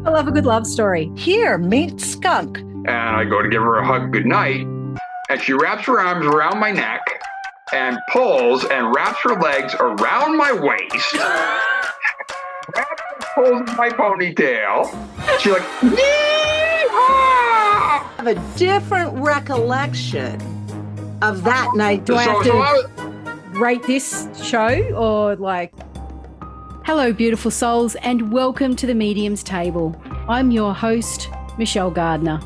I love a good love story. Here, meet Skunk. And I go to give her a hug goodnight, and she wraps her arms around my neck and pulls and wraps her legs around my waist, wraps and pulls my ponytail. She's like, "Yee-haw!" I have a different recollection of that night. Do I have to rate this show or like... Hello, beautiful souls, and welcome to the Medium's Table. I'm your host, Michelle Gardner.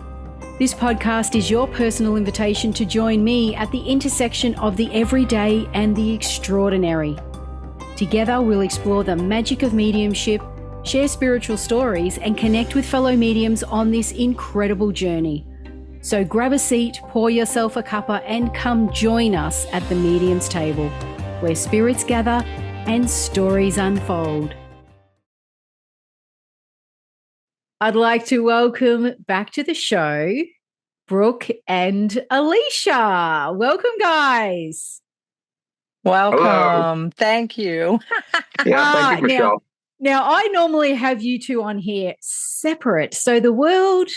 This podcast is your personal invitation to join me at the intersection of the everyday and the extraordinary. Together, we'll explore the magic of mediumship, share spiritual stories, and connect with fellow mediums on this incredible journey. So grab a seat, pour yourself a cuppa, and come join us at the Medium's Table, where spirits gather and stories unfold. I'd like to welcome back to the show, Brooke and Alicia. Welcome, guys. Welcome. Hello. Thank you. Yeah, thank you, Michelle. Now, I normally have you two on here separate, so the world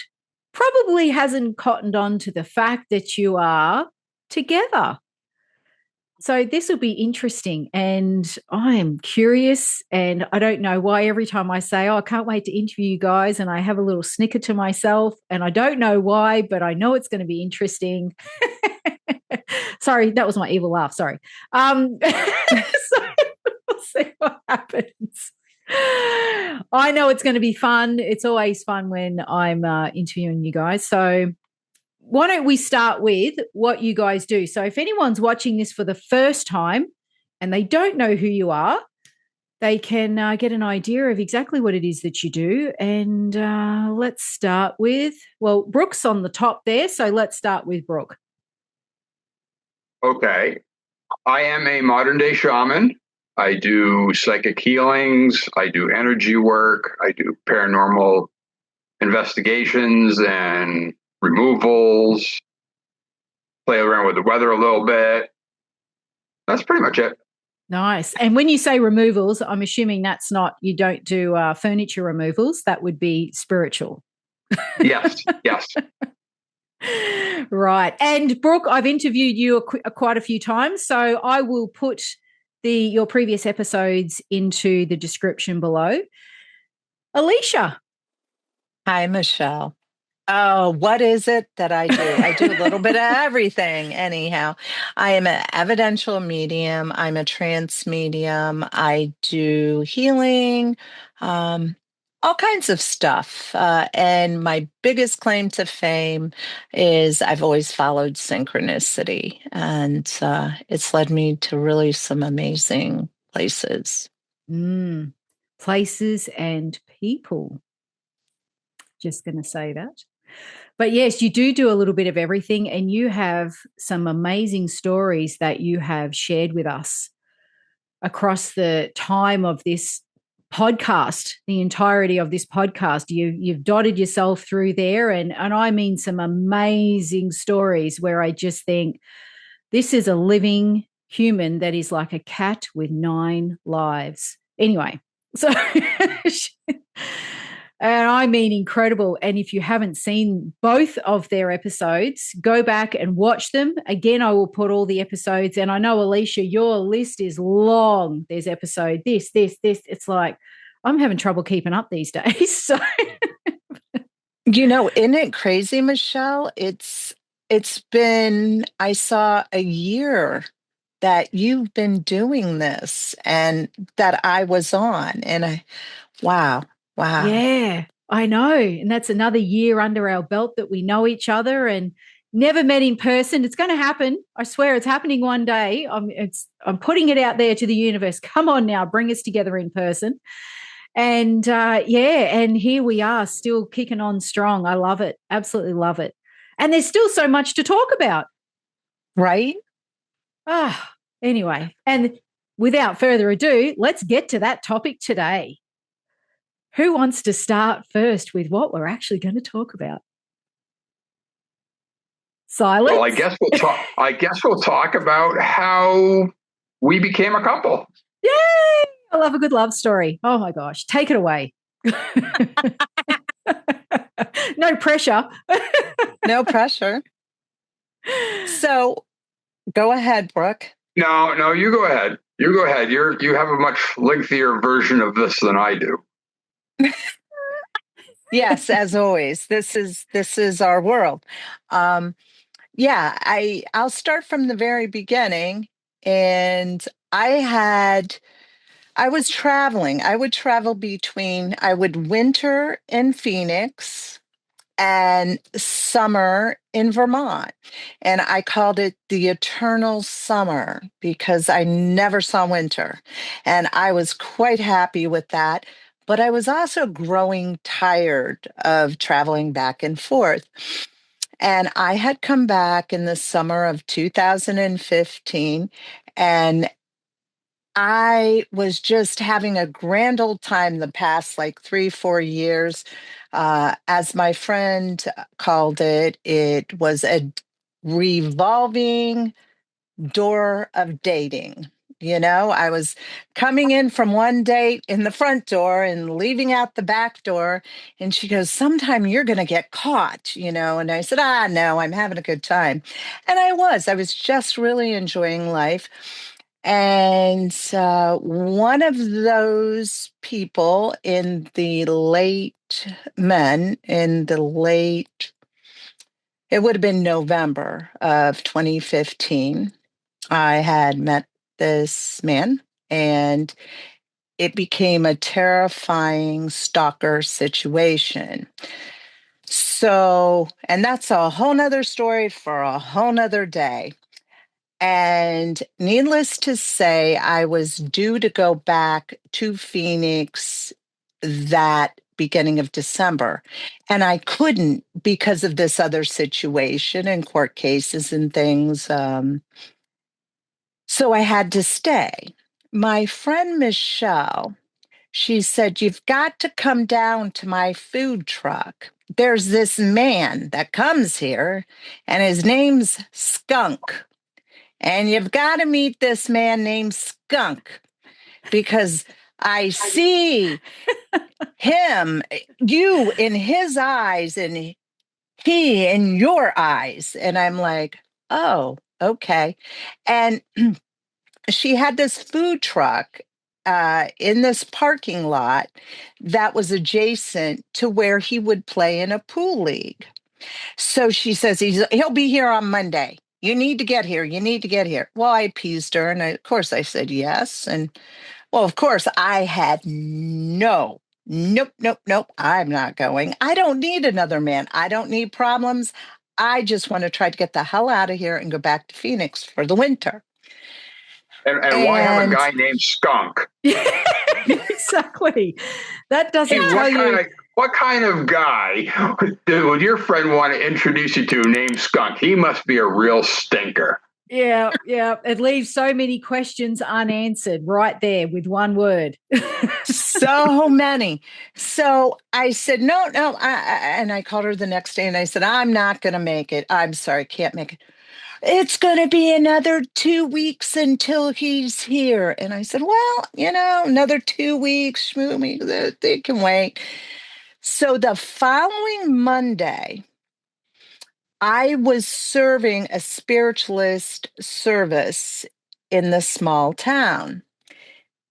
probably hasn't cottoned on to the fact that you are together. So this will be interesting, and I'm curious, and I don't know why every time I say, I can't wait to interview you guys, and I have a little snicker to myself, and I don't know why, but I know it's going to be interesting. Sorry, that was my evil laugh. Sorry. So we'll see what happens. I know it's going to be fun. It's always fun when I'm interviewing you guys. So why don't we start with what you guys do? So if anyone's watching this for the first time and they don't know who you are, they can get an idea of exactly what it is that you do. And let's start with, well, Brooke's on the top there. So let's start with Brooke. Okay. I am a modern day shaman. I do psychic healings. I do energy work. I do paranormal investigations and removals, play around with the weather a little bit. That's pretty much it. Nice. And when you say removals, I'm assuming that's not, you don't do furniture removals. That would be spiritual. Yes, yes. Right. And Brooke, I've interviewed you quite a few times, so I will put your previous episodes into the description below. Alicia. Hi, Michelle. Oh, what is it that I do? I do a little bit of everything anyhow. I am an evidential medium. I'm a trance medium. I do healing, all kinds of stuff. And my biggest claim to fame is I've always followed synchronicity. And it's led me to really some amazing places. Places and people. Just going to say that. But yes, you do a little bit of everything, and you have some amazing stories that you have shared with us across the time of this podcast, the entirety of this podcast. You've dotted yourself through there, and I mean some amazing stories where I just think this is a living human that is like a cat with 9 lives. Anyway, so... And I mean incredible. And if you haven't seen both of their episodes, go back and watch them. Again, I will put all the episodes. And I know, Alicia, your list is long. There's episode this. It's like, I'm having trouble keeping up these days. So, isn't it crazy, Michelle? It's been, I saw a year that you've been doing this and that I was on. And wow. Yeah, I know. And that's another year under our belt that we know each other and never met in person. It's going to happen. I swear it's happening one day. I'm putting it out there to the universe. Come on now, bring us together in person. And and here we are still kicking on strong. I love it. Absolutely love it. And there's still so much to talk about. Right? Anyway, and without further ado, let's get to that topic today. Who wants to start first with what we're actually going to talk about? Silence. Well, I guess we'll talk about how we became a couple. Yay! I love a good love story. Oh my gosh, take it away. No pressure. No pressure. So go ahead, Brooke. No, you go ahead. You go ahead. You have a much lengthier version of this than I do. Yes, as always, this is our world. Yeah, I'll start from the very beginning. And I was traveling. I would travel I would winter in Phoenix and summer in Vermont. And I called it the eternal summer because I never saw winter. And I was quite happy with that. But I was also growing tired of traveling back and forth. And I had come back in the summer of 2015, and I was just having a grand old time the past like 3, 4 years. As my friend called it was a revolving door of dating. I was coming in from one date in the front door and leaving out the back door. And she goes, sometime you're going to get caught. And I said, no, I'm having a good time. And I was just really enjoying life. And one of those people it would have been November of 2015, I had met this man, and it became a terrifying stalker situation. So, and that's a whole nother story for a whole nother day. And needless to say, I was due to go back to Phoenix that beginning of December. And I couldn't because of this other situation and court cases and things. So I had to stay. My friend Michelle, she said, you've got to come down to my food truck. There's this man that comes here, and his name's Skunk. And you've got to meet this man named Skunk because I see you in his eyes, and he in your eyes. And I'm like, oh, okay. And she had this food truck in this parking lot that was adjacent to where he would play in a pool league. So she says, he'll be here on Monday. You need to get here. You need to get here. Well, I appeased her. And of course I said yes. And well, of course I had nope, I'm not going. I don't need another man. I don't need problems. I just want to try to get the hell out of here and go back to Phoenix for the winter. And why have a guy named Skunk? Exactly. That doesn't tell you. What kind of guy would your friend want to introduce you to named Skunk? He must be a real stinker. Yeah. It leaves so many questions unanswered right there with one word. So many. So I said, no. And I called her the next day and I said, I'm not going to make it. I'm sorry, can't make it. It's going to be another 2 weeks until he's here. And I said, well, another 2 weeks, they can wait. So the following Monday, I was serving a spiritualist service in the small town.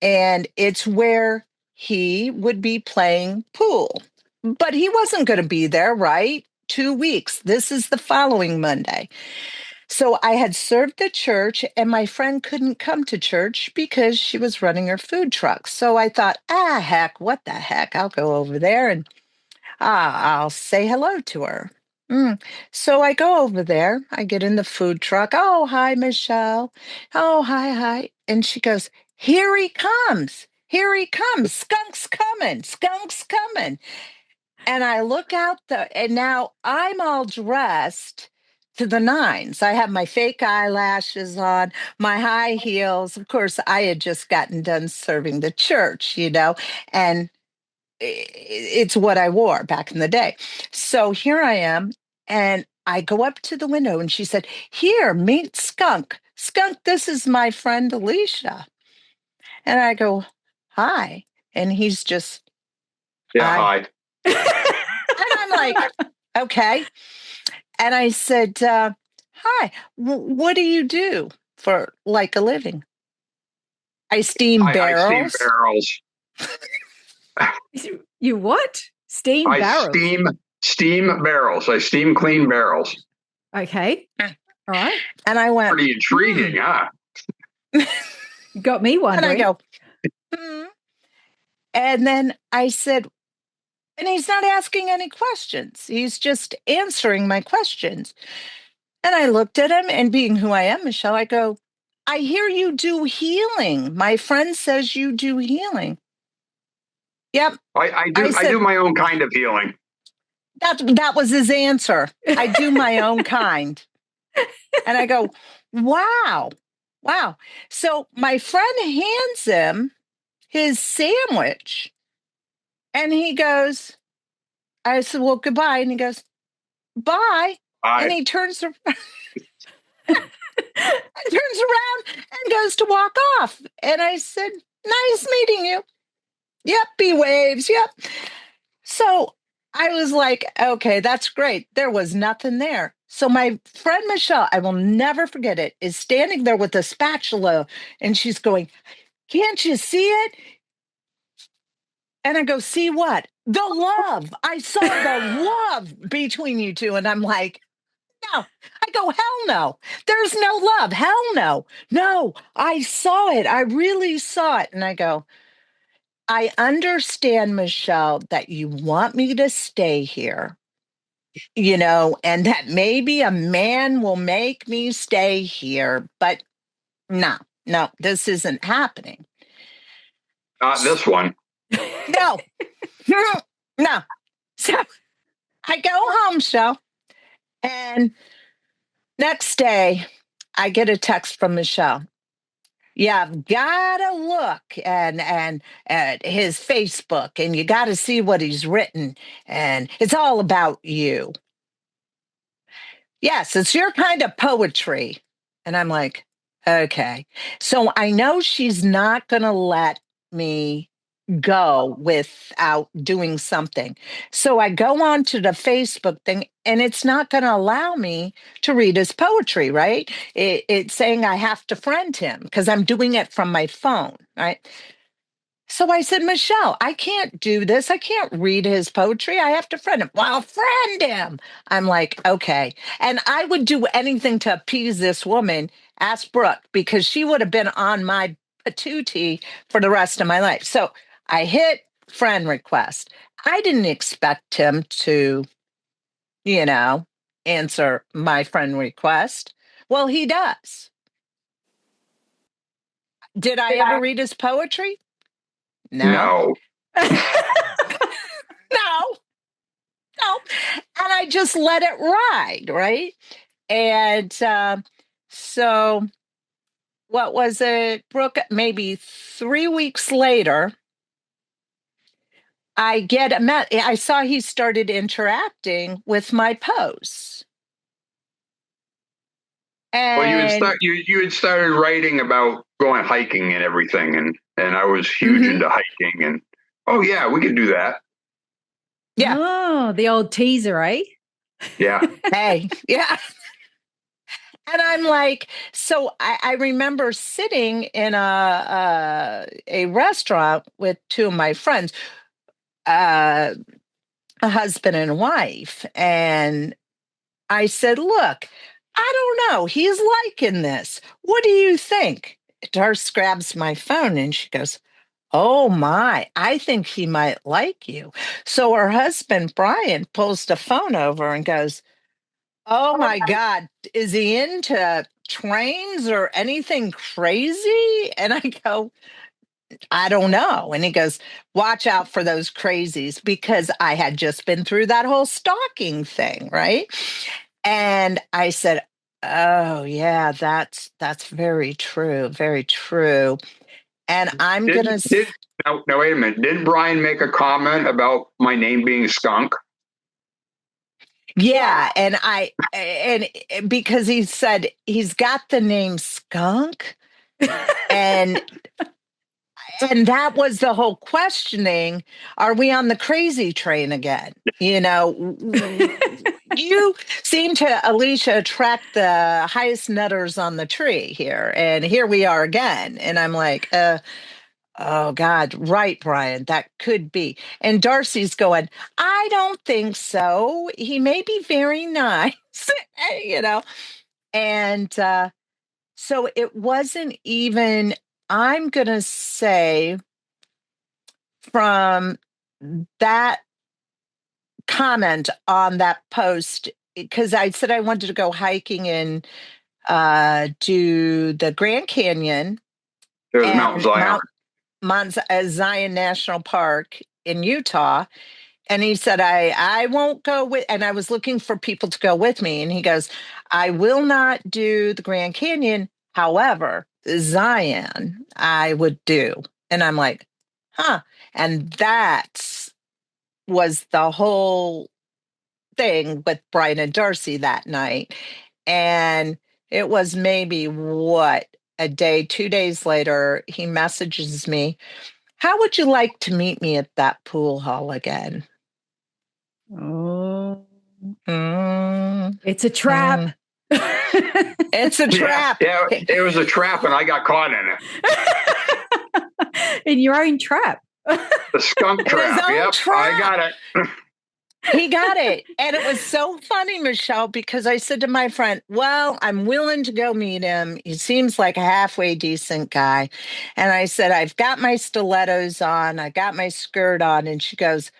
And it's where he would be playing pool. But he wasn't going to be there, right? 2 weeks. This is the following Monday. So I had served the church, and my friend couldn't come to church because she was running her food truck. So I thought, heck, what the heck? I'll go over there and I'll say hello to her. So I go over there. I get in the food truck. Oh, hi, Michelle. Oh, hi. And she goes, here he comes. Here he comes. Skunk's coming. Skunk's coming. And I look out and now I'm all dressed to the nines. I have my fake eyelashes on, my high heels. Of course, I had just gotten done serving the church, and it's what I wore back in the day. So here I am, and I go up to the window, and she said, here, meet Skunk. Skunk, this is my friend Alicia. And I go, hi. And he's just, hi. And I'm like, Okay. And I said, hi, what do you do for like a living? I steam I steam barrels. barrels. You what? Steam I barrels. steam barrels. I steam clean barrels. Okay. All right. And I went, Pretty intriguing, huh? You got me and I wondering. go, hmm. And then I said, and he's not asking any questions. He's just answering my questions. And I looked at him, and being who I am, Michelle, I go, I hear you do healing. My friend says you do healing. Yep. I said, do my own kind of healing. that was his answer. I do my own kind. And I go, wow. So my friend hands him his sandwich, and he goes, I said, well, goodbye. And he goes, bye. And he turns around. Turns around and goes to walk off. And I said, nice meeting you. Yep, he waves. Yep. So I was like, okay, that's great. There was nothing there. So my friend Michelle, I will never forget it, is standing there with a spatula, and she's going, can't you see it? And I go, see what? The love. I saw the love between you two. And I'm like, no. I go, hell no. There's no love. Hell no. No, I saw it. I really saw it. And I go, I understand, Michelle, that you want me to stay here, and that maybe a man will make me stay here, but no, this isn't happening. Not this one. No, no. So I go home, Michelle, and next day I get a text from Michelle. Yeah, I've gotta look and at his Facebook, and you gotta see what he's written, and it's all about you. Yes, it's your kind of poetry. And I'm like, okay. So I know she's not gonna let me go without doing something. So I go on to the Facebook thing, and it's not going to allow me to read his poetry, right? It's saying I have to friend him because I'm doing it from my phone, right? So I said, Michelle, I can't do this. I can't read his poetry. I have to friend him. Well, friend him. I'm like, okay. And I would do anything to appease this woman. Ask Brooke, because she would have been on my patootie for the rest of my life. So I hit friend request. I didn't expect him to, answer my friend request. Well, he does. Did I ever read his poetry? No. No. And I just let it ride, right? And so what was it, Brooke? Maybe 3 weeks later, I saw he started interacting with my posts. And Well, you had started writing about going hiking and everything, and I was huge into hiking, and oh yeah, we could do that. Yeah. Oh, the old teaser, eh? Yeah. Hey, yeah. And I'm like, so I remember sitting in a restaurant with two of my friends, a husband and a wife, and I said, look, I don't know. He's liking this. What do you think? Darce grabs my phone and she goes, oh my, I think he might like you. So her husband, Brian, pulls the phone over and goes, oh my God, is he into trains or anything crazy? And I go, I don't know. And he goes, watch out for those crazies, because I had just been through that whole stalking thing, right? And I said, oh yeah, that's very true, very true. And I'm gonna now wait a minute. Did Brian make a comment about my name being Skunk? Yeah, and because he said he's got the name Skunk, and And that was the whole questioning. Are we on the crazy train again? You seem to, Alicia, attract the highest nutters on the tree here. And here we are again. And I'm like, oh God, right, Brian, that could be. And Darcy's going, I don't think so. He may be very nice, And so it wasn't even, I'm going to say, from that comment on that post, because I said I wanted to go hiking and do the Grand Canyon. There's Mount Zion. Mount Zion National Park in Utah. And he said, I won't go with, and I was looking for people to go with me. And he goes, I will not do the Grand Canyon. However, Zion, I would do. And I'm like, huh. And that was the whole thing with Brian and Darcy that night. And it was maybe a day, 2 days later, he messages me, how would you like to meet me at that pool hall again? Oh, it's a trap. It's a trap. Yeah, it was a trap, and I got caught in it. In your own trap. The skunk trap. Yep, trap. I got it. He got it. And it was so funny, Michelle, because I said to my friend, well, I'm willing to go meet him. He seems like a halfway decent guy. And I said, I've got my stilettos on. I got my skirt on. And she goes,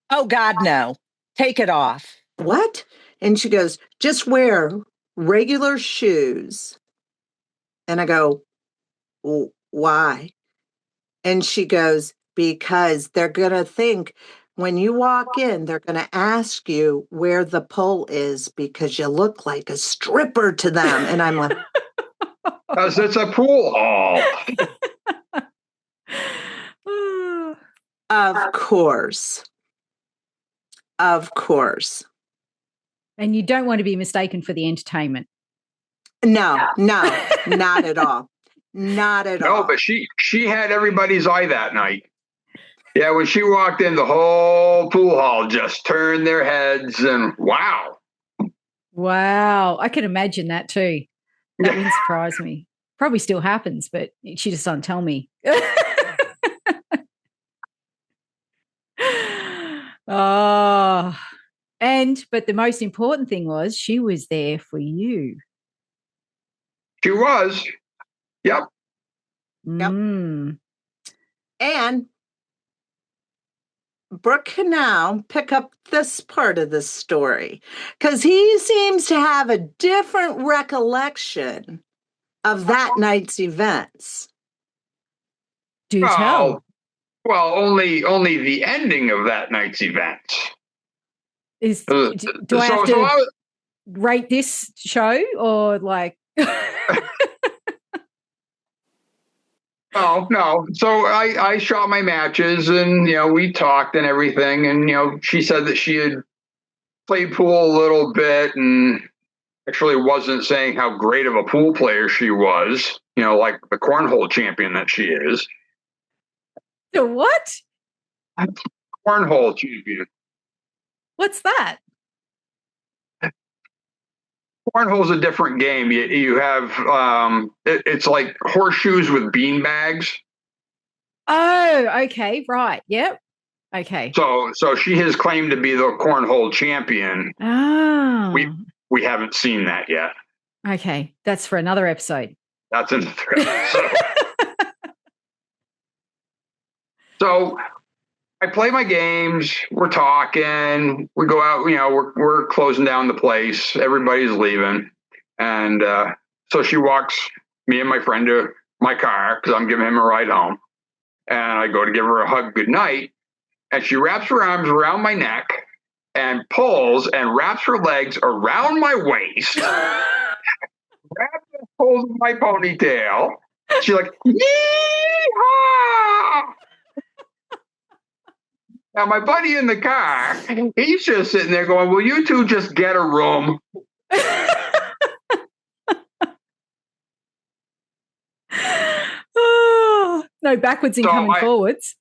oh, God, no. Take it off. What? And she goes, just wear regular shoes. And I go, why? And she goes, because they're going to think when you walk in, they're going to ask you where the pole is because you look like a stripper to them. And I'm like, because it's a pool hall. Of course. Of course. And you don't want to be mistaken for the entertainment. No, not at all. Not at all. No, but she had everybody's eye that night. Yeah, when she walked in, the whole pool hall just turned their heads and wow. Wow. I can imagine that too. That wouldn't surprise me. Probably still happens, but she just doesn't tell me. Oh. But the most important thing was she was there for you. She was. Yep. And Brooke can now pick up this part of the story because he seems to have a different recollection of that night's events. Do tell. Well, only the ending of that night's events. Do I have to rate this show or like? No. So I shot my matches and, we talked and everything. And, she said that she had played pool a little bit and actually wasn't saying how great of a pool player she was, like the cornhole champion that she is. The what? Cornhole champion. What's that? Cornhole's a different game. You have it's like horseshoes with bean bags. Oh, okay, right, yep, okay. So she has claimed to be the cornhole champion. Oh, we haven't seen that yet. Okay, that's for another episode. That's another episode. So I play my games. We're talking. We go out. We're closing down the place. Everybody's leaving, and so she walks me and my friend to my car because I'm giving him a ride home. And I go to give her a hug good night, and she wraps her arms around my neck and pulls and wraps her legs around my waist, grabs and pulls my ponytail. She's like, "Yee-haw!" Now, my buddy in the car, he's just sitting there going, will you two just get a room? Oh, no No backwards in coming forwards.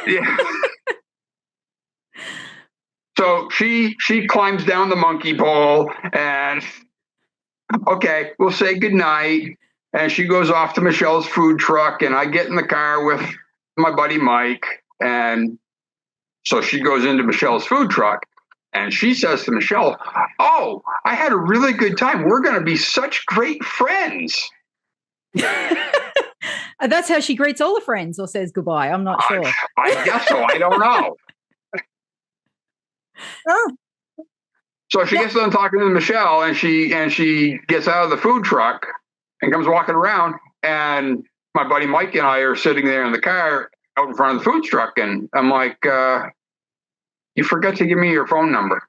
Yeah. So she climbs down the monkey pole and okay, we'll say goodnight. And she goes off to Michelle's food truck, and I get in the car with my buddy Mike. And so she goes into Michelle's food truck, and she says to Michelle, "Oh, I had a really good time. We're going to be such great friends." That's how she greets all the friends or says goodbye. I'm not sure. I guess so. I don't know. Oh. So she gets done talking to Michelle, and she gets out of the food truck and comes walking around. And my buddy Mike and I are sitting there in the car out in front of the food truck, and I'm like, "You forgot to give me your phone number."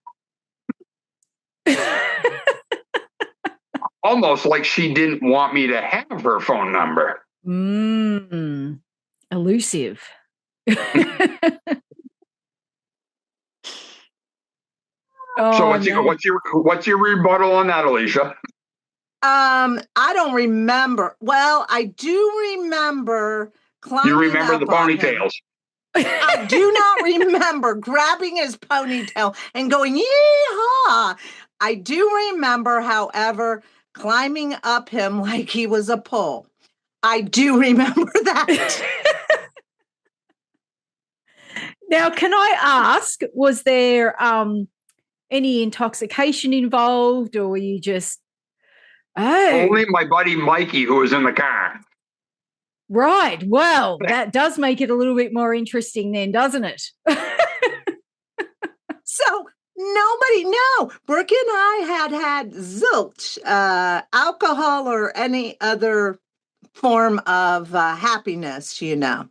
Almost like she didn't want me to have her phone number. Elusive. So what's your rebuttal on that, Alicia? I don't remember. Well, I do remember climbing. You remember up the ponytails? I do not remember grabbing his ponytail and going, "Yee-haw!" I do remember, however, climbing up him like he was a pole. I do remember that. Now, can I ask, was there any intoxication involved, or were you just... Only my buddy Mikey, who was in the car. Right. Well, that does make it a little bit more interesting then, doesn't it? So no, Brooke and I had zilch, alcohol or any other form of happiness, yeah.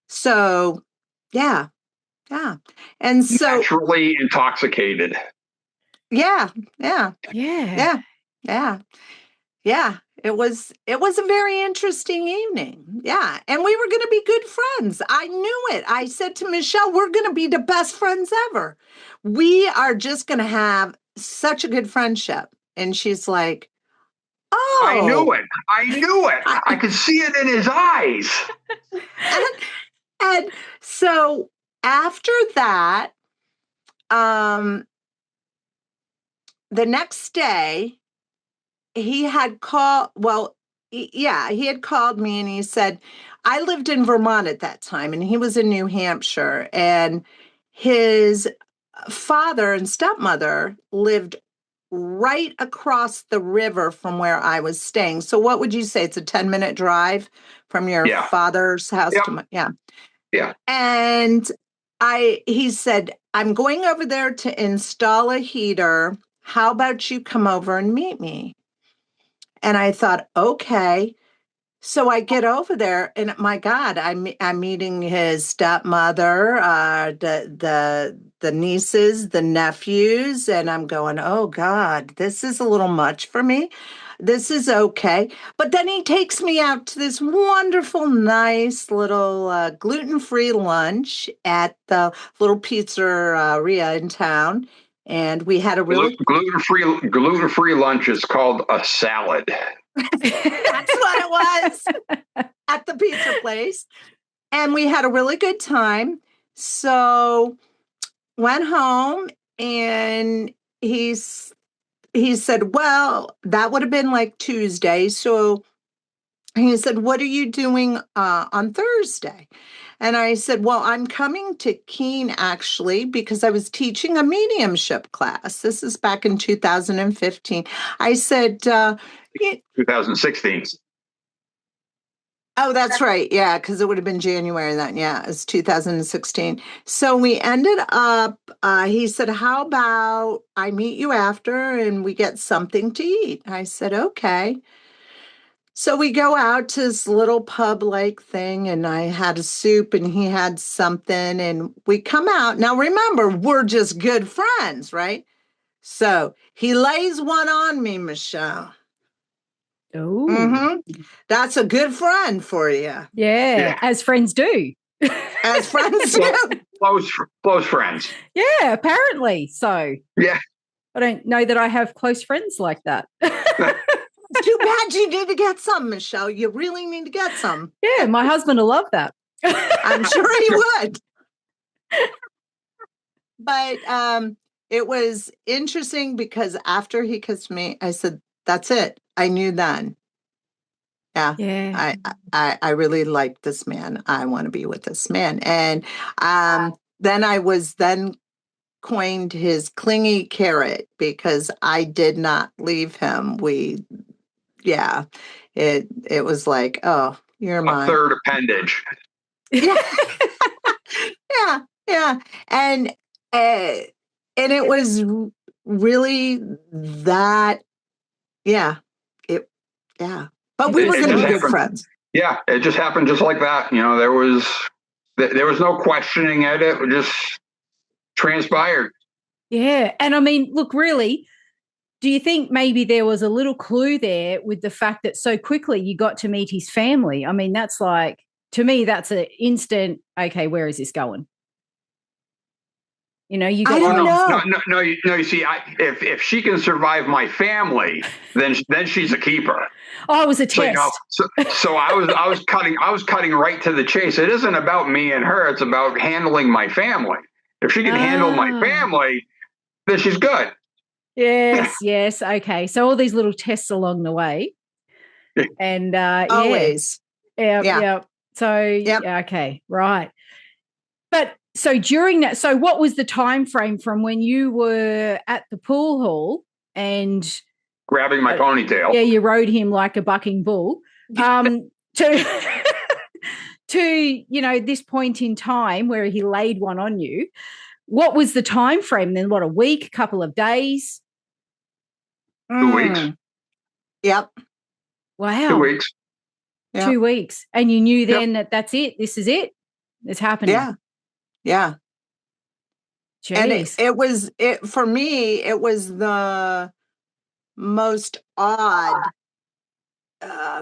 So, yeah. And so naturally intoxicated. Yeah. It was a very interesting evening. Yeah. And we were going to be good friends. I knew it. I said to Michelle, we're going to be the best friends ever. We are just going to have such a good friendship. And she's like, "Oh, I knew it. I could see it in his eyes." and so after that, the next day, he had called me and he said, I lived in Vermont at that time and he was in New Hampshire, and his father and stepmother lived right across the river from where I was staying. So what would you say? It's a 10-minute drive from your father's house to Yeah. And he said, "I'm going over there to install a heater. How about you come over and meet me?" And I thought, okay. So I get over there, and my God, I'm meeting his stepmother, the nieces, the nephews, and I'm going, oh God, this is a little much for me. This is okay. But then he takes me out to this wonderful, nice little gluten-free lunch at the little pizzeria in town. And we had a really gluten-free lunch is called a salad. That's what it was at the pizza place. And we had a really good time. So went home, and he said, well, that would have been like Tuesday. So he said, what are you doing on Thursday? And I said, well, I'm coming to Keene, actually, because I was teaching a mediumship class. This is back in 2015. I said... 2016. Oh, that's right. Yeah, because it would have been January then. Yeah, it's 2016. So we ended up, he said, how about I meet you after and we get something to eat? I said, okay. So we go out to this little pub-like thing, and I had a soup and he had something, and we come out. Now, remember, we're just good friends, right? So he lays one on me, Michelle. Oh, That's a good friend for you. Yeah, as friends do. As friends do. Close friends. Yeah, apparently so. Yeah. I don't know that I have close friends like that. Too bad you need to get some, Michelle. You really need to get some. Yeah, my husband will love that. I'm sure he would. But it was interesting because after he kissed me, I said, that's it. I knew then. Yeah. I really like this man. I want to be with this man. And then I was coined his clingy carrot because I did not leave him. It was like, oh, you're mine. A third appendage. Yeah. Yeah. And it was really that, but we were going to be good friends. Yeah, it just happened just like that. There was no questioning it. It just transpired. Yeah. And I mean, look, really, do you think maybe there was a little clue there with the fact that so quickly you got to meet his family? I mean, that's like, to me, that's an instant, okay, where is this going? You got I don't know. No. You see, if she can survive my family, then she's a keeper. Oh, it was a test. So I was cutting right to the chase. It isn't about me and her. It's about handling my family. If she can handle my family, then she's good. Yes. Okay. So all these little tests along the way. And always. Yeah. So okay, right. But so during that, so what was the time frame from when you were at the pool hall and grabbing my ponytail? Yeah, you rode him like a bucking bull. To this point in time where he laid one on you. What was the time frame then? What, a week, couple of days? 2 weeks. Yep. Wow. 2 weeks. Yep. 2 weeks. And you knew then that that's it. This is it. It's happening. Yeah. Jeez. And it for me, it was the most odd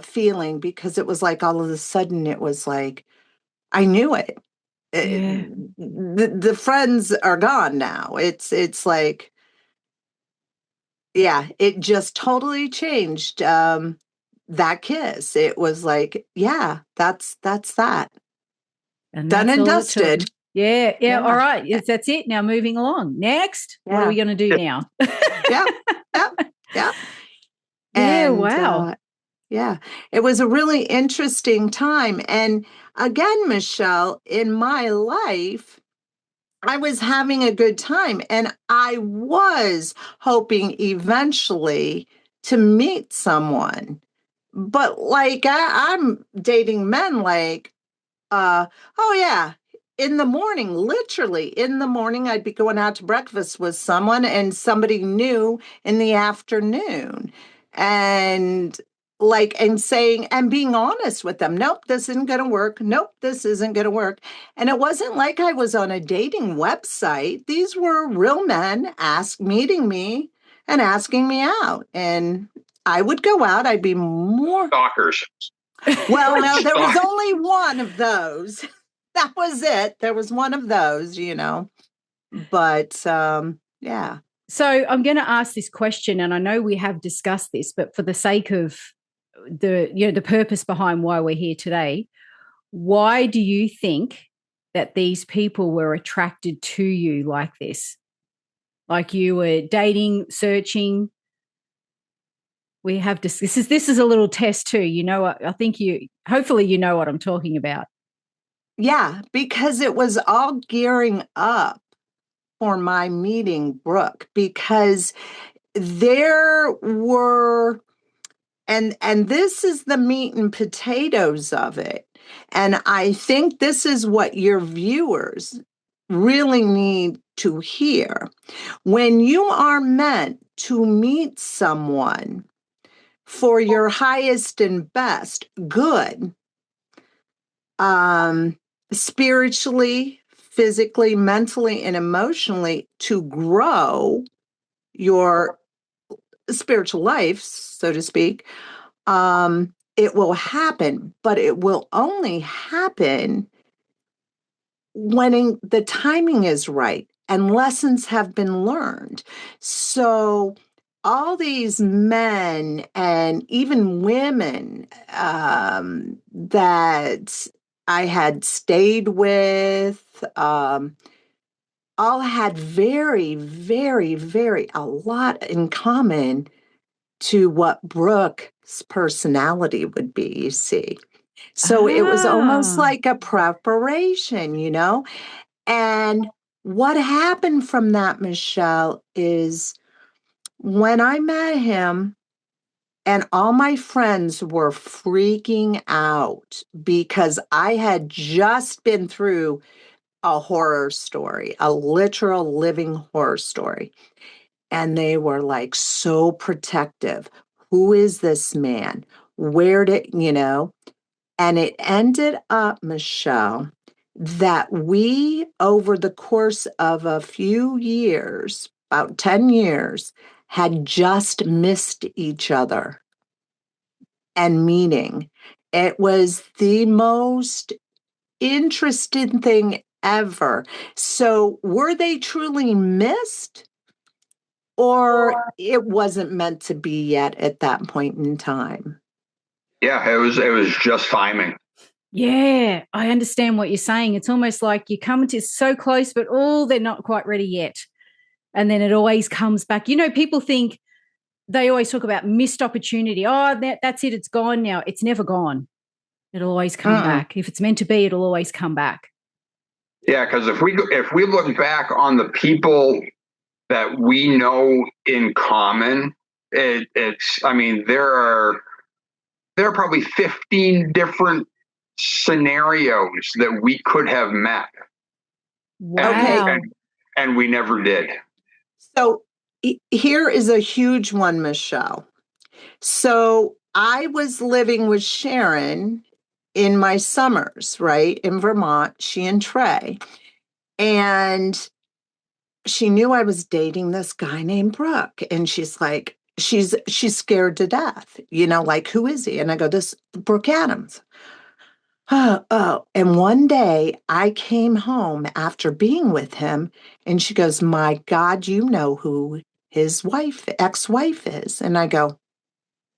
feeling because it was like all of a sudden it was like, I knew it. Yeah. The friends are gone now. It's like, it just totally changed that kiss. It was like, that's that. And done and dusted. Yeah. All right. Yes, that's it. Now moving along. Next, what are we going to do now? Yeah. Yeah. And, wow. It was a really interesting time. And again, Michelle, in my life, I was having a good time and I was hoping eventually to meet someone. But like I'm dating men like, in the morning, literally in the morning, I'd be going out to breakfast with someone and somebody new in the afternoon. And saying and being honest with them. Nope, this isn't going to work. Nope, this isn't going to work. And it wasn't like I was on a dating website. These were real men meeting me and asking me out. And I would go out. I'd be more stalkers. Well, no, there was only one of those. That was it. There was one of those, But yeah. So I'm going to ask this question, and I know we have discussed this, but for the sake of the purpose behind why we're here today, why do you think that these people were attracted to you like this? Like you were dating, searching. We have this is a little test too. I think hopefully you know what I'm talking about. Yeah, because it was all gearing up for my meeting Brooke, because there were, and this is the meat and potatoes of it. And I think this is what your viewers really need to hear. When you are meant to meet someone for your highest and best good, spiritually, physically, mentally, and emotionally, to grow your spiritual life, so to speak, it will happen, but it will only happen when the timing is right and lessons have been learned. So all these men and even women that I had stayed with, all had very, very, very a lot in common to what Brooke's personality would be, you see. So it was almost Ah, like a preparation, And what happened from that, Michelle, is when I met him, and all my friends were freaking out because I had just been through a horror story, a literal living horror story. And they were like so protective. Who is this man? Where did? And it ended up, Michelle, that we, over the course of a few years, about 10 years, had just missed each other and meeting. It was the most interesting thing ever. So, were they truly missed, or it wasn't meant to be yet at that point in time? Yeah, it was just timing. yeah, I understand what you're saying. It's almost like you come to so close, but they're not quite ready yet. And then it always comes back. People think they always talk about missed opportunity. Oh, that's it. It's gone now. It's never gone. It'll always come Mm-mm. back. If it's meant to be, it'll always come back. Yeah, because if we look back on the people that we know in common, it's I mean there are probably 15 different scenarios that we could have met, Okay. Wow. and we never did. So here is a huge one, Michelle. So I was living with Sharon in my summers, right, in Vermont, she and Trey. And she knew I was dating this guy named Brooke. And she's like, she's scared to death, like, who is he? And I go, this Brooke Adams. Oh, and one day I came home after being with him, and she goes, my God, you know who his ex-wife is. And I go,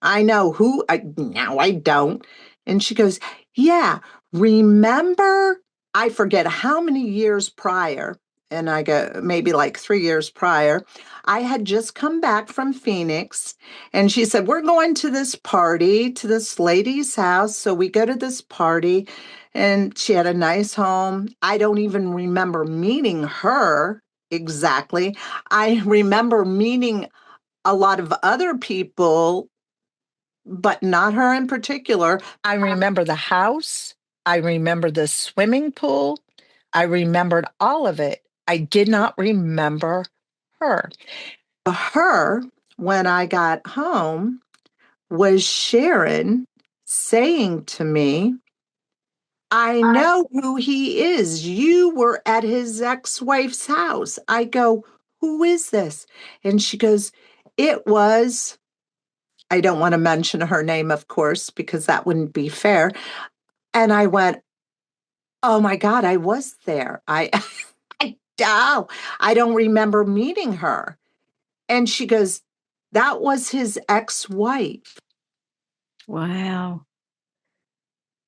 I know who. Now I don't. And she goes, yeah, remember, I forget how many years prior. And I go, maybe like 3 years prior, I had just come back from Phoenix. And she said, we're going to this party to this lady's house. So we go to this party, and she had a nice home. I don't even remember meeting her exactly. I remember meeting a lot of other people, but not her in particular. I remember the house. I remember the swimming pool. I remembered all of it. I did not remember her. Her, when I got home, was Sharon saying to me, I know who he is. You were at his ex-wife's house. I go, who is this? And she goes, it was, I don't want to mention her name, of course, because that wouldn't be fair. And I went, oh my God, I was there. Oh, I don't remember meeting her. And she goes, that was his ex-wife. Wow.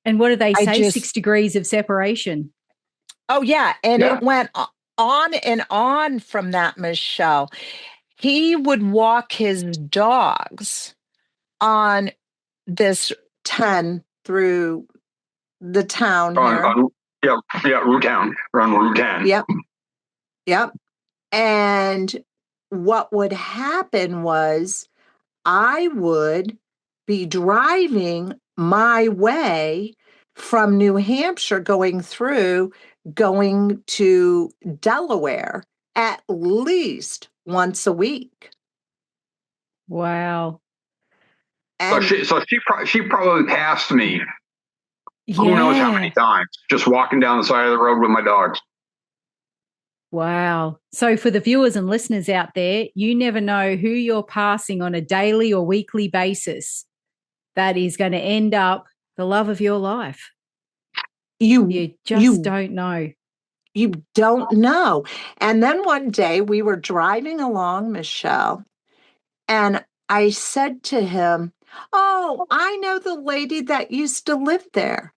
And what do they I say? just, 6 degrees of separation. oh yeah. And Yeah. it went on and on from that, Michelle. He would walk his dogs on this. 10 through the town On, here. on yeah, Route Town, run Route 10. Yep. Yep. And what would happen was I would be driving my way from New Hampshire going to Delaware at least once a week. Wow. So And she probably passed me who knows how many Yeah. times just walking down the side of the road with my dogs. Wow. So for the viewers and listeners out there, you never know who you're passing on a daily or weekly basis that is going to end up the love of your life. You just don't know. you don't know. And then one day we were driving along, Michelle, And I said to him, "Oh, I know the lady that used to live there."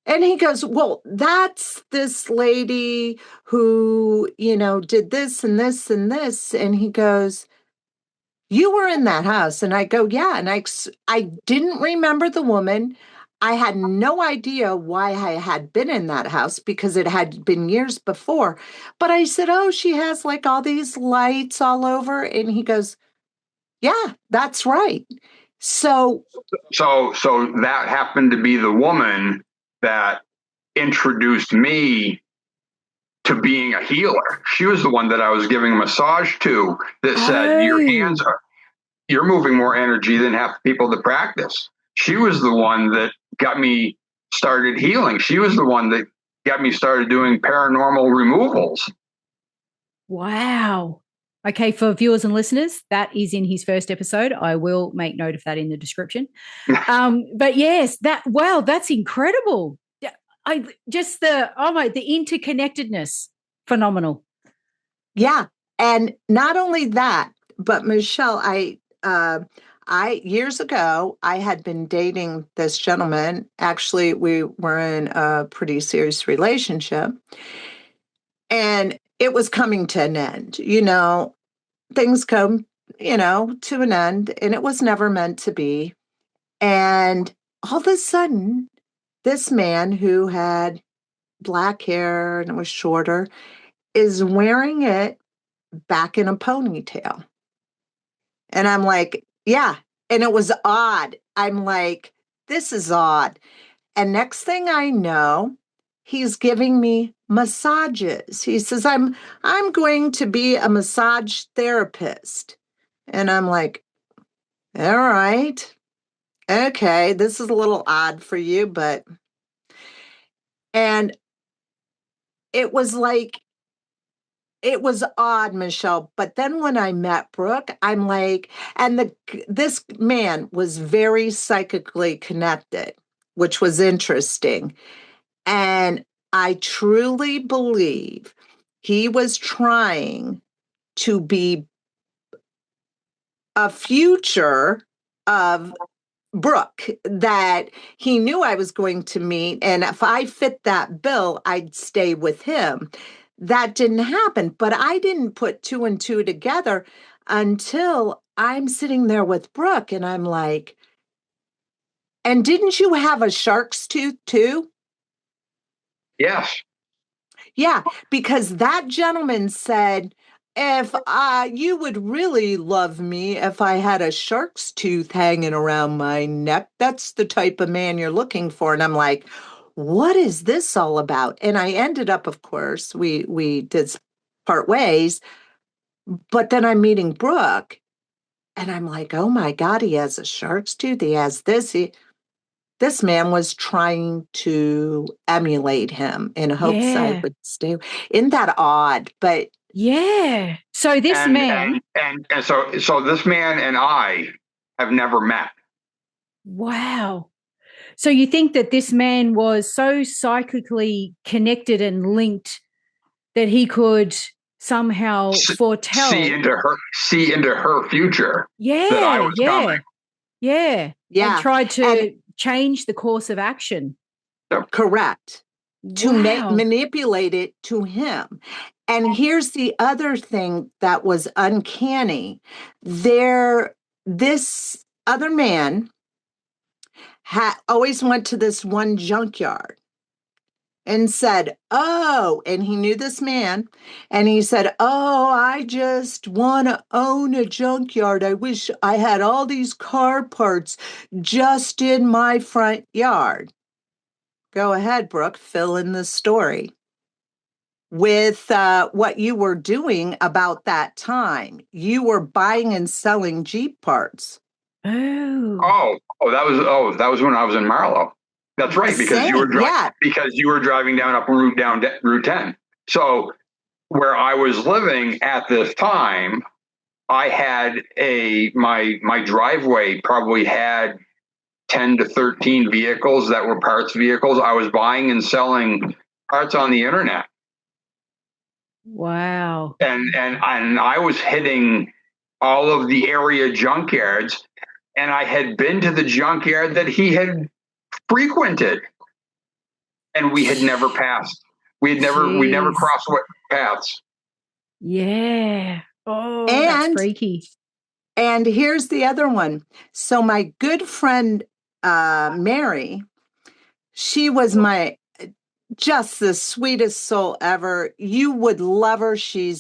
And he goes, "Well, that's this lady who, did this and this and this." And he goes, "You were in that house." And I go, "Yeah." And I didn't remember the woman. I had no idea why I had been in that house because it had been years before. But I said, "Oh, she has like all these lights all over." And he goes, "Yeah, that's right." So, So that happened to be the woman that introduced me to being a healer. She was the one that I was giving a massage to that said, you're moving more energy than half the people that practice. She was the one that got me started healing. She was the one that got me started doing paranormal removals. Wow. Okay, for viewers and listeners, that is in his first episode. I will make note of that in the description. But yes, that's incredible. The interconnectedness, phenomenal. yeah. And not only that, but Michelle, years ago, I had been dating this gentleman. Actually, we were in a pretty serious relationship, and it was coming to an end. Things come, to an end, and it was never meant to be. And all of a sudden, this man who had black hair and it was shorter is wearing it back in a ponytail. And I'm like, yeah. And it was odd. I'm like, this is odd. And next thing I know, he's giving me massages. He says, I'm going to be a massage therapist. And I'm like, all right. Okay, this is a little odd for you, but and it was odd, Michelle. But then when I met Brooke, I'm like, and this man was very psychically connected, which was interesting. And I truly believe he was trying to be a future of Brooke that he knew I was going to meet. And if I fit that bill, I'd stay with him. That didn't happen. But I didn't put two and two together until I'm sitting there with Brooke and I'm like, and didn't you have a shark's tooth too? Yes. Yeah, because that gentleman said, if you would really love me if I had a shark's tooth hanging around my neck. That's the type of man you're looking for. And I'm like, what is this all about? And I ended up, of course, we did part ways, but then I'm meeting Brooke and I'm like, oh my God, he has a shark's tooth. He has this. This man was trying to emulate him in hopes I would stay. Isn't that odd? But yeah. So this man and so this man and I have never met. Wow. So you think that this man was so psychically connected and linked that he could somehow foretell, see into her future. Yeah, that I was coming. Yeah. And tried to change the course of action. Correct. To manipulate it to him. And here's the other thing that was uncanny. This other man always went to this one junkyard and said, oh, and he knew this man, and he said, oh, I just want to own a junkyard. I wish I had all these car parts just in my front yard. Go ahead, Brooke, fill in the story with what you were doing about that time. You were buying and selling Jeep parts. Oh, that was when I was in Marlow. That's right, because you were driving down up Route 10. So where I was living at this time, I had my driveway probably had 10 to 13 vehicles that were parts vehicles. I was buying and selling parts on the internet. Wow. And I was hitting all of the area junkyards, and I had been to the junkyard that he had frequented, and we had never passed. We never crossed paths. Yeah. Oh, that's And freaky. And here's the other one. So my good friend Mary, she was just the sweetest soul ever. You would love her. She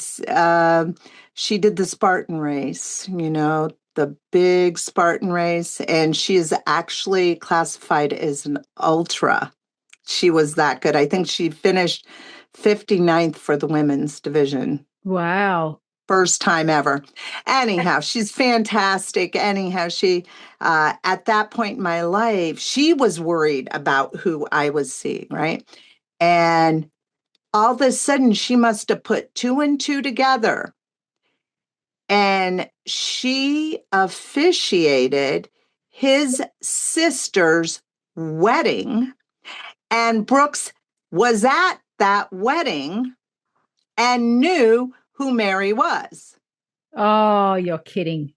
did the Spartan race, the big Spartan race, and she is actually classified as an ultra. She was that good. I think she finished 59th for the women's division. Wow. First time ever. Anyhow, she's fantastic. Anyhow, she, at that point in my life, she was worried about who I was seeing, right? And all of a sudden, she must have put 2 and 2 together. And she officiated his sister's wedding. And Brooks was at that wedding and knew who Mary was. Oh, you're kidding.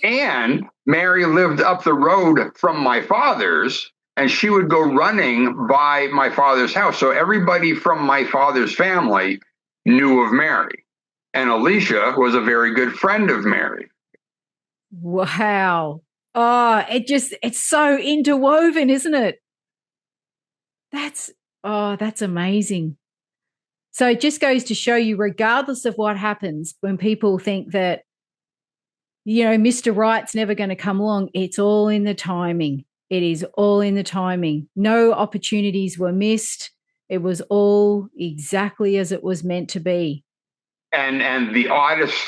And Mary lived up the road from my father's, and she would go running by my father's house. So everybody from my father's family knew of Mary. And Alicia was a very good friend of Mary. Wow. Oh, it's so interwoven, isn't it? That's amazing. So it just goes to show you, regardless of what happens, when people think that, Mr. Right's never going to come along, it's all in the timing. It is all in the timing. No opportunities were missed. It was all exactly as it was meant to be. And the oddest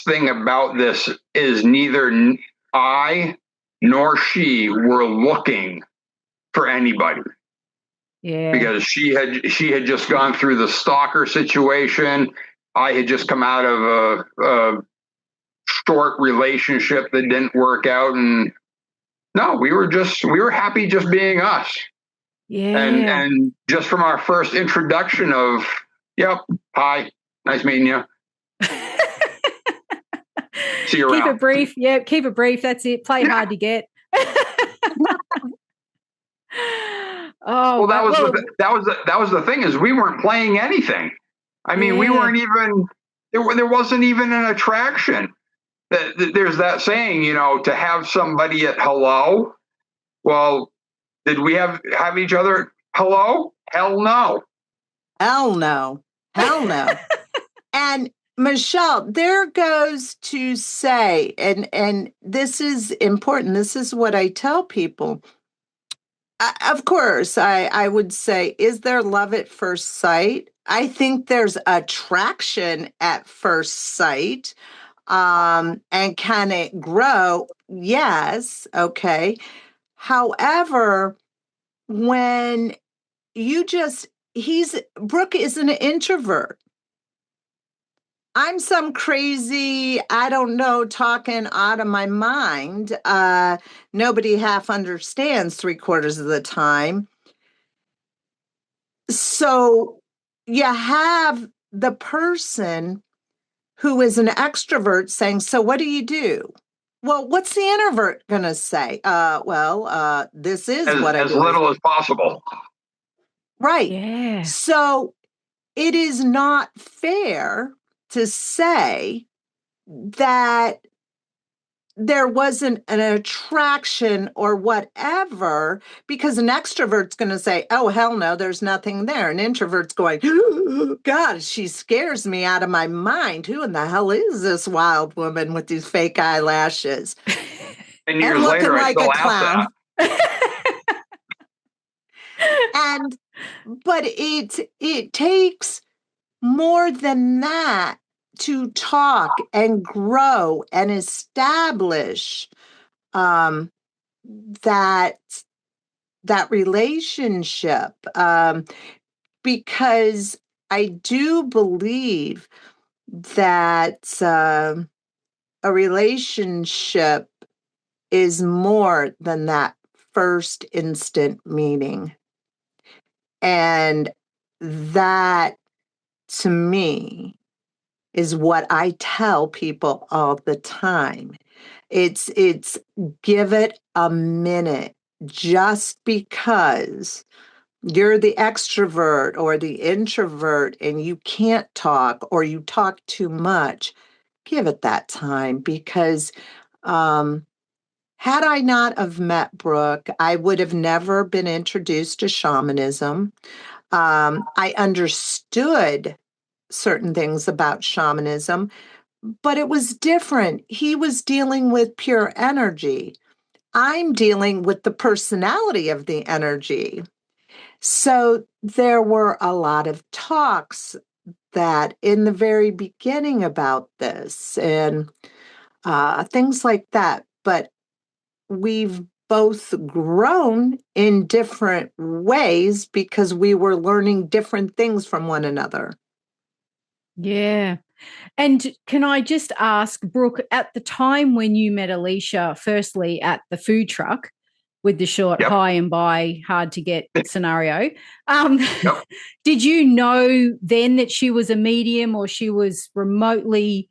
thing about this is neither I nor she were looking for anybody. Yeah. Because she had just gone through the stalker situation. I had just come out of a short relationship that didn't work out, and no, we were happy just being us. Yeah. And just from our first introduction of, yep, hi, nice meeting you. See you around. Keep it brief. Yeah, keep it brief. That's it. Play hard to get. Well, that was the thing, is we weren't playing anything. I mean, we weren't even there wasn't even an attraction. There's that saying, to have somebody at hello. Well, did we have each other at hello? Hell no. Hell no. Hell no. And Michelle, there goes to say, and this is important. This is what I tell people. Of course, I would say, is there love at first sight? I think there's attraction at first sight. And can it grow? Yes. Okay. However, when Brooke is an introvert. I'm some crazy, I don't know, talking out of my mind. Nobody half understands 3/4 of the time. So you have the person who is an extrovert saying, so what do you do? Well, what's the introvert going to say? This is what I do. As little as possible. Right. Yeah. So it is not fair to say that there wasn't an attraction or whatever, because an extrovert's going to say, oh, hell no, there's nothing there. An introvert's going, oh, God, she scares me out of my mind. Who in the hell is this wild woman with these fake eyelashes? And years later, like I still a clown. But it takes more than that to talk and grow and establish that relationship, because I do believe that a relationship is more than that first instant meeting. And that, to me, is what I tell people all the time. It's give it a minute. Just because you're the extrovert or the introvert and you can't talk or you talk too much, give it that time, because had I not have met Brooke, I would have never been introduced to shamanism. I understood certain things about shamanism, but it was different. He was dealing with pure energy. I'm dealing with the personality of the energy. So there were a lot of talks that in the very beginning about this and things like that. But we've both grown in different ways because we were learning different things from one another. Yeah. And can I just ask, Brooke, at the time when you met Alicia, firstly at the food truck with the short high and by, hard to get scenario, did you know then that she was a medium or she was remotely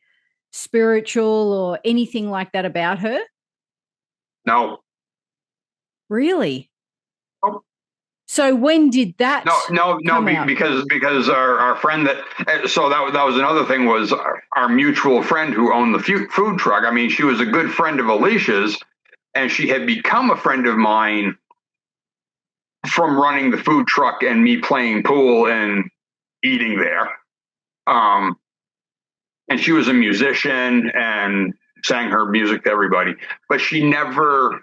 spiritual or anything like that about her? No. Really? Nope. So when did that? No, because our friend so that was another thing, was our mutual friend who owned the food truck. I mean, she was a good friend of Alicia's, and she had become a friend of mine from running the food truck and me playing pool and eating there. And she was a musician and sang her music to everybody, but she never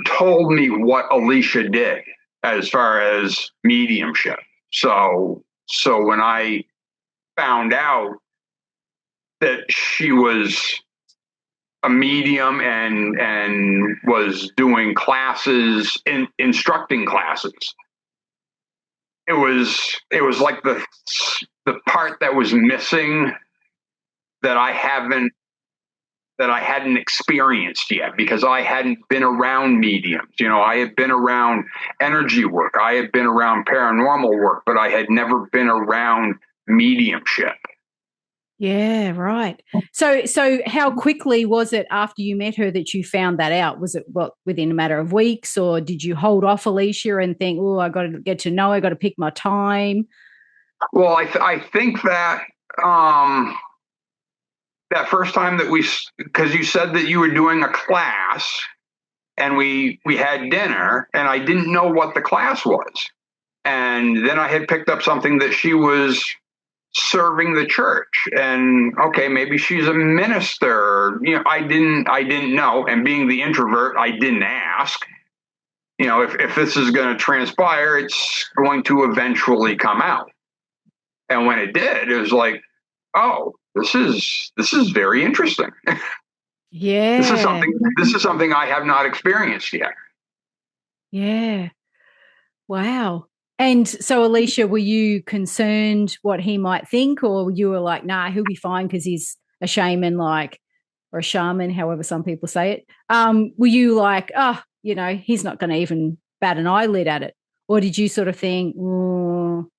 told me what Alicia did as far as mediumship. So when I found out that she was a medium and was doing classes, instructing classes, it was like the part that was missing that I hadn't experienced yet, because I hadn't been around mediums. You know, I had been around energy work, I had been around paranormal work, but I had never been around mediumship. Yeah, right. So how quickly was it after you met her that you found that out? Was it within a matter of weeks, or did you hold off Alicia and think, oh, I got to get to know her, I got to pick my time? Well, I think that that first time that because you said that you were doing a class and we had dinner and I didn't know what the class was. And then I had picked up something that she was serving the church, and okay, maybe she's a minister. You know, I didn't know. And being the introvert, I didn't ask. You know, if this is going to transpire, it's going to eventually come out. And when it did, it was like, oh, this is very interesting. Yeah. This is something I have not experienced yet. Yeah. Wow. And so, Alicia, were you concerned what he might think, or you were like, nah, he'll be fine because he's a shaman, or a shaman, however some people say it. Were you like, oh, you know, he's not going to even bat an eyelid at it? Or did you sort of think, we'll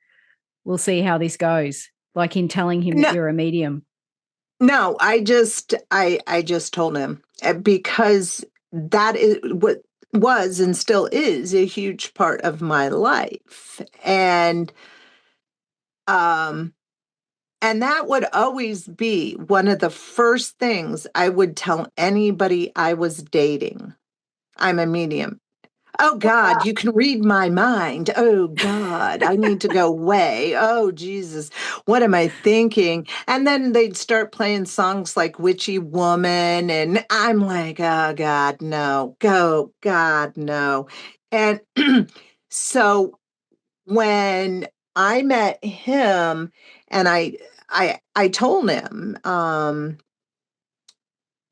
see how this goes, like in telling him that you're a medium? No, I just told him, because that is what was and still is a huge part of my life. And that would always be one of the first things I would tell anybody I was dating. I'm a medium. Oh, God, you can read my mind. Oh, God, I need to go away. Oh, Jesus, what am I thinking? And then they'd start playing songs like Witchy Woman. And I'm like, oh, God, no. Go, God, no. And so when I met him and I told him,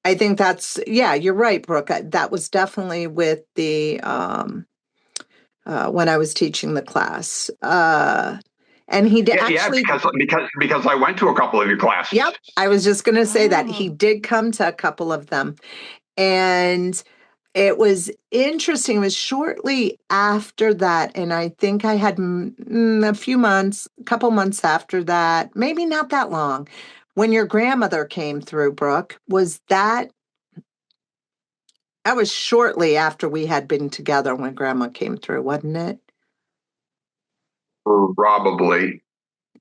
I think that's, yeah, you're right, Brooke. That was definitely with the, when I was teaching the class. And he did actually. Yeah, because I went to a couple of your classes. Yep. I was just going to say that he did come to a couple of them. And it was interesting. It was shortly after that, and I think I had a couple months after that, maybe not that long, when your grandmother came through, Brooke. That was shortly after we had been together when Grandma came through, wasn't it? Probably.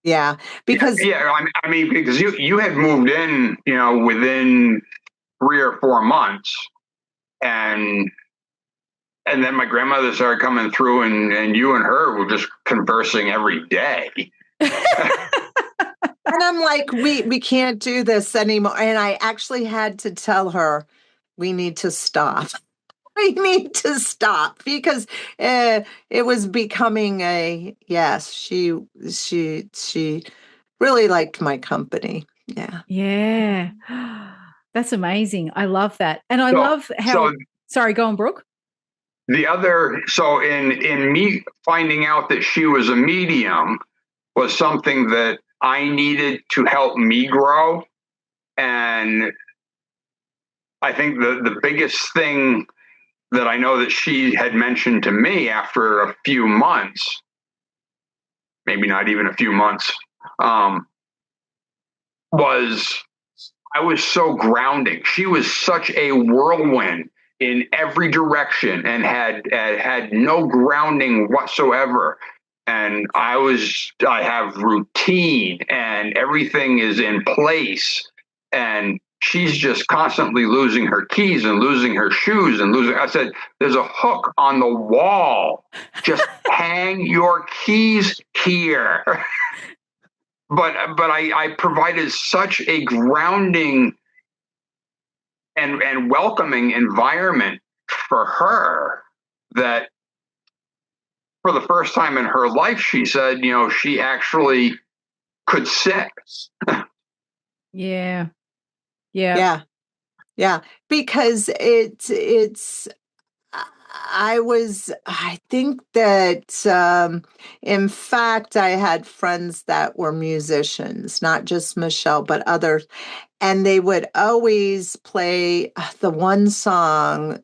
Yeah, because I mean, because you had moved in, within 3 or 4 months, and then my grandmother started coming through, and you and her were just conversing every day. And I'm like, we can't do this anymore. And I actually had to tell her, we need to stop. We need to stop, because it was becoming she really liked my company. Yeah. Yeah. That's amazing. I love that. And I love how, sorry, go on, Brooke. So in me finding out that she was a medium was something that I needed to help me grow. And I think the biggest thing that I know that she had mentioned to me after a few months, maybe not even a few months, was I was so grounding. She was such a whirlwind in every direction and had no grounding whatsoever. And I have routine and everything is in place. And she's just constantly losing her keys and losing her shoes and I said, there's a hook on the wall. Just hang your keys here. But I provided such a grounding and welcoming environment for her that for the first time in her life, she said, she actually could sit. Yeah. Because it's I think that, in fact, I had friends that were musicians, not just Michelle, but others. And they would always play the one song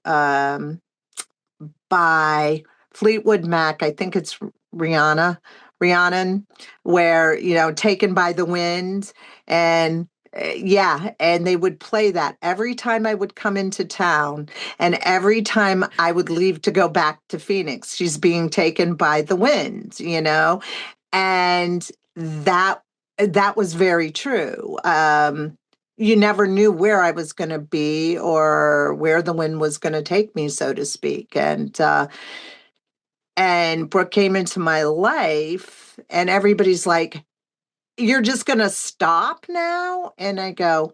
by Fleetwood Mac. I think it's Rhiannon, where, Taken by the Wind. And and they would play that every time I would come into town and every time I would leave to go back to Phoenix. She's being taken by the wind, and that was very true. You never knew where I was going to be or where the wind was going to take me, so to speak. And Brooke came into my life, and everybody's like, "You're just going to stop now?" And I go,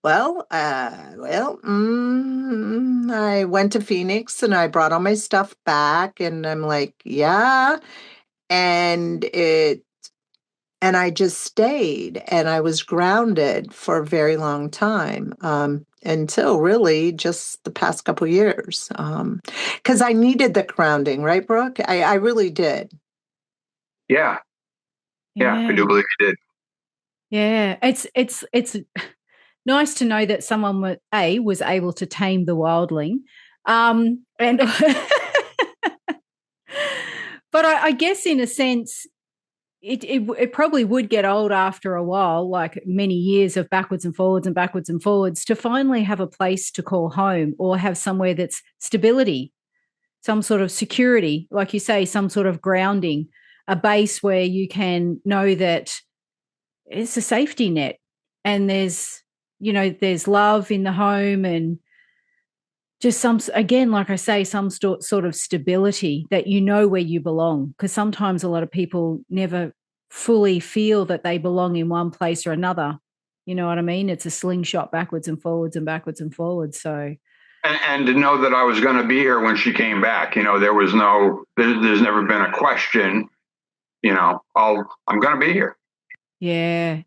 I went to Phoenix and I brought all my stuff back, and I'm like, yeah. And I just stayed, and I was grounded for a very long time, until really just the past couple years, because I needed the grounding, right, Brooke? I really did. Yeah, I do believe you did. Yeah, it's nice to know that someone was able to tame the wildling, and but I guess in a sense, it probably would get old after a while, like many years of backwards and forwards, to finally have a place to call home or have somewhere that's stability, some sort of security, like you say, some sort of grounding, a base where you can know that it's a safety net and there's love in the home and just again, like I say, some sort of stability that where you belong. Because sometimes a lot of people never fully feel that they belong in one place or another. You know what I mean? It's a slingshot backwards and forwards and backwards and forwards. So, and to know that I was going to be here when she came back, there was there's never been a question, I'm going to be here. Yeah.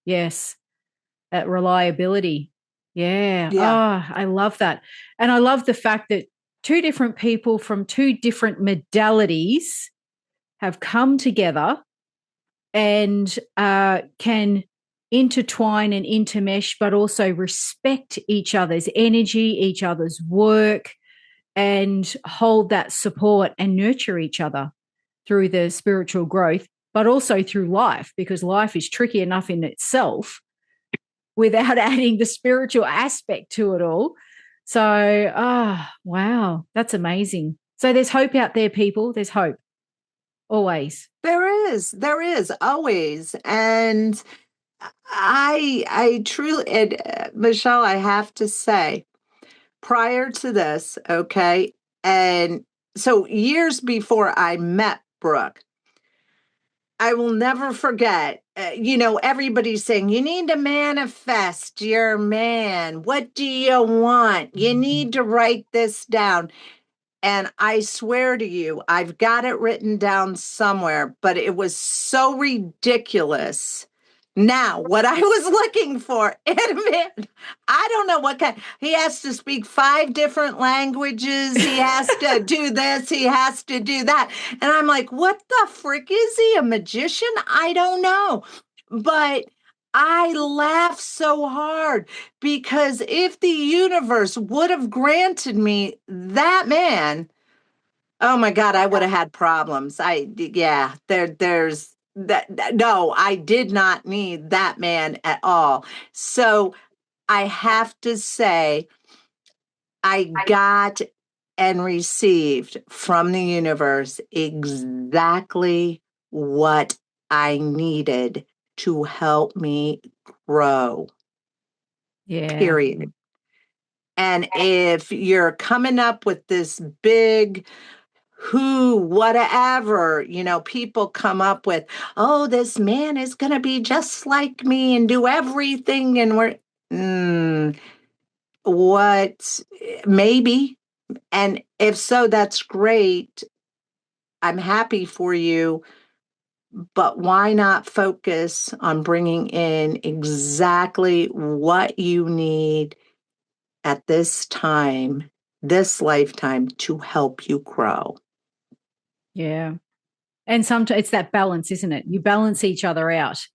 Yes. That reliability. Yeah. Oh, I love that. And I love the fact that two different people from two different modalities have come together and can intertwine and intermesh, but also respect each other's energy, each other's work, and hold that support and nurture each other through the spiritual growth, but also through life, because life is tricky enough in itself without adding the spiritual aspect to it all. So, wow, that's amazing. So there's hope out there, people. There's hope. Always. There is always. And I truly, and Michelle, I have to say, prior to this, okay, and so years before I met Brooke, I will never forget, everybody's saying, you need to manifest your man. What do you want? You need to write this down. And I swear to you, I've got it written down somewhere, but it was so ridiculous. Now, what I was looking for in a man, I don't know what kind. He has to speak 5 different languages. He has to do this. He has to do that. And I'm like, what the frick is he? A magician? I don't know. But I laugh so hard because if the universe would have granted me that man, oh my God, I would have had problems. There's that. No, I did not need that man at all. So I have to say, I got and received from the universe exactly what I needed to help me grow. Yeah. Period. And if you're coming up with this big whatever, people come up with, oh, this man is going to be just like me and do everything. And what, maybe. And if so, that's great. I'm happy for you. But why not focus on bringing in exactly what you need at this time, this lifetime, to help you grow? Yeah. And sometimes it's that balance, isn't it? You balance each other out.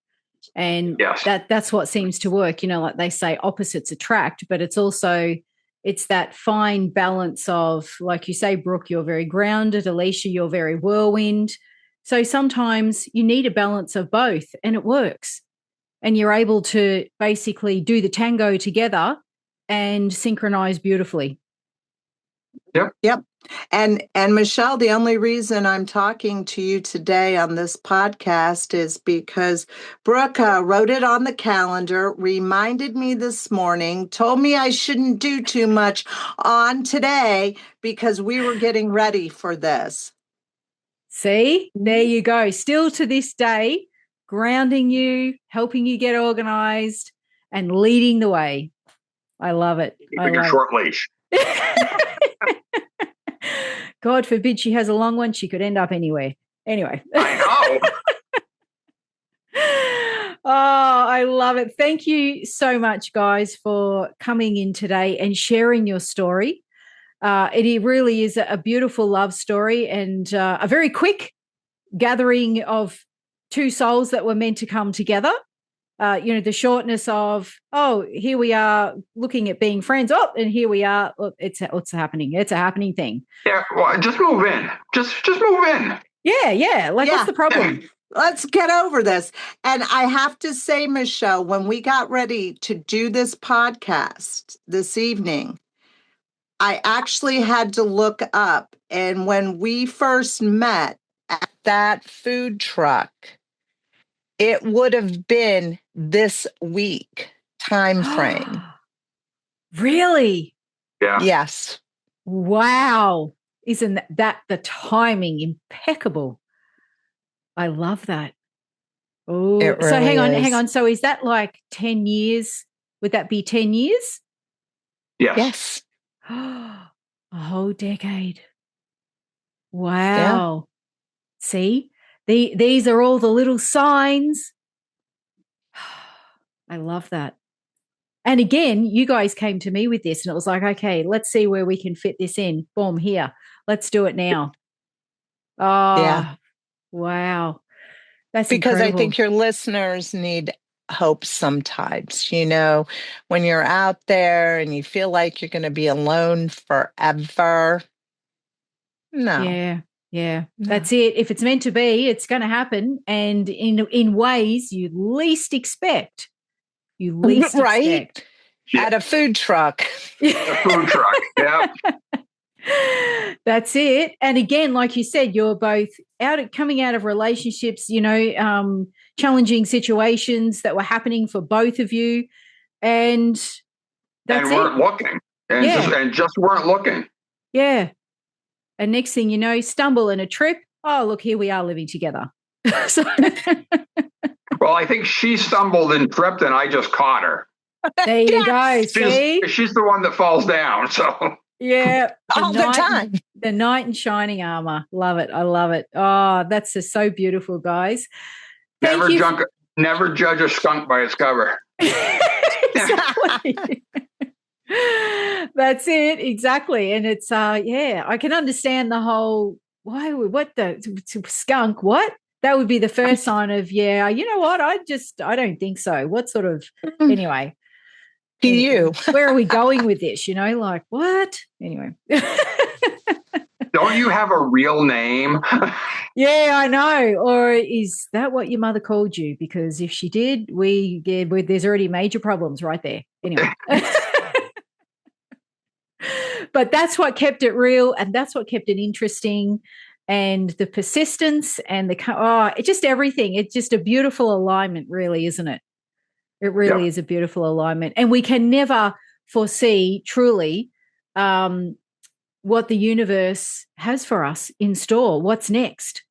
And Yes. that's what seems to work. Like they say, opposites attract, but it's that fine balance of, like you say, Brooke, you're very grounded. Alicia, you're very whirlwind. So sometimes you need a balance of both, and it works. And you're able to basically do the tango together and synchronize beautifully. Yep. And Michelle, the only reason I'm talking to you today on this podcast is because Brooke wrote it on the calendar, reminded me this morning, told me I shouldn't do too much on today because we were getting ready for this. See, there you go. Still to this day, grounding you, helping you get organized, and leading the way. I love it. Keeping a short leash. God forbid she has a long one. She could end up anywhere. Anyway. I know. Oh, I love it. Thank you so much, guys, for coming in today and sharing your story. It really is a beautiful love story and a very quick gathering of 2 souls that were meant to come together. The shortness of, here we are looking at being friends. And here we are. Look, it's happening. It's a happening thing. Yeah, well, just move in. Just move in. Yeah. What's the problem? Let's get over this. And I have to say, Michelle, when we got ready to do this podcast this evening, I actually had to look up. And when we first met at that food truck, it would have been this week time frame. Really? Yeah. Yes. Wow. Isn't that the timing impeccable? I love that. Oh, It so really hang on. So is that like 10 years? Would that be 10 years? Yes. A whole decade. Wow. Yeah. See, these are all the little signs. I love that. And again, you guys came to me with this and it was like, okay, let's see where we can fit this in. Boom, here. Let's do it now. Oh, yeah. Wow. That's because incredible. I think your listeners need hope sometimes, when you're out there and you feel like you're going to be alone forever. No. Yeah. No. That's it. If it's meant to be, it's going to happen, and in ways you least expect. You least Right? expect. Yeah. At a food truck. A food truck. Yeah. That's it. And again, like you said, you're both coming out of relationships, challenging situations that were happening for both of you, and that's weren't looking, and just weren't looking. Yeah. And next thing you know, stumble in a trip. Oh, look, here we are living together. Well, I think she stumbled and tripped, and I just caught her. There you go. See, she's the one that falls down. So yeah, the time. The knight in shining armor. Love it. I love it. Oh, that's just so beautiful, guys. Never judge a skunk by its cover. Exactly. That's it. Exactly. And it's I can understand the whole skunk, what? That would be the first sign of, you know what? I don't think so. What sort of anyway. You. Where are we going with this? Like what? Anyway. Don't you have a real name? Yeah, I know. Or is that what your mother called you? Because if she did, there's already major problems right there. Anyway. But that's what kept it real, and that's what kept it interesting, and the persistence and it's just everything. It's just a beautiful alignment, really, isn't it? It really is a beautiful alignment. And we can never foresee truly what the universe has for us in store, what's next.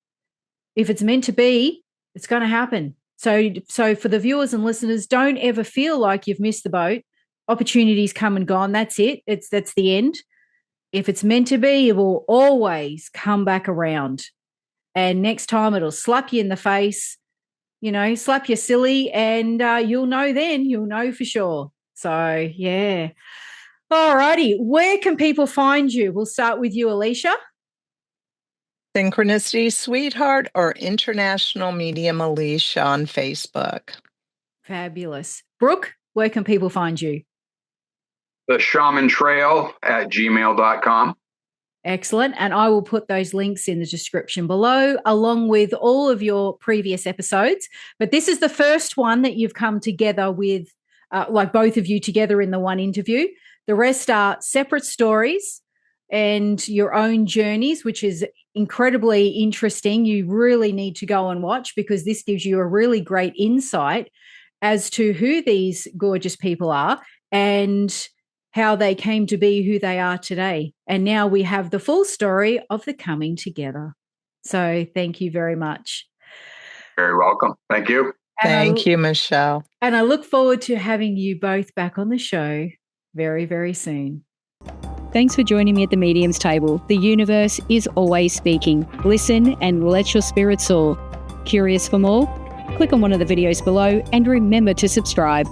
If it's meant to be, it's going to happen. So for the viewers and listeners, don't ever feel like you've missed the boat. Opportunities come and gone. That's it. That's the end. If it's meant to be, it will always come back around. And next time it'll slap you in the face, slap you silly, and you'll know for sure. So, yeah. All righty. Where can people find you? We'll start with you, Alicia. Synchronicity Sweetheart or International Medium Alicia on Facebook. Fabulous. Brooke, where can people find you? The Shaman Trail at gmail.com. Excellent. And I will put those links in the description below, along with all of your previous episodes. But this is the first one that you've come together with, like both of you together in the one interview. The rest are separate stories and your own journeys, which is incredibly interesting. You really need to go and watch, because this gives you a really great insight as to who these gorgeous people are and how they came to be who they are today. And now we have the full story of the coming together. So thank you very much. Very welcome. Thank you. Thank you, Michelle. And I look forward to having you both back on the show very, very soon. Thanks for joining me at the Medium's Table. The universe is always speaking. Listen and let your spirit soar. Curious for more? Click on one of the videos below and remember to subscribe.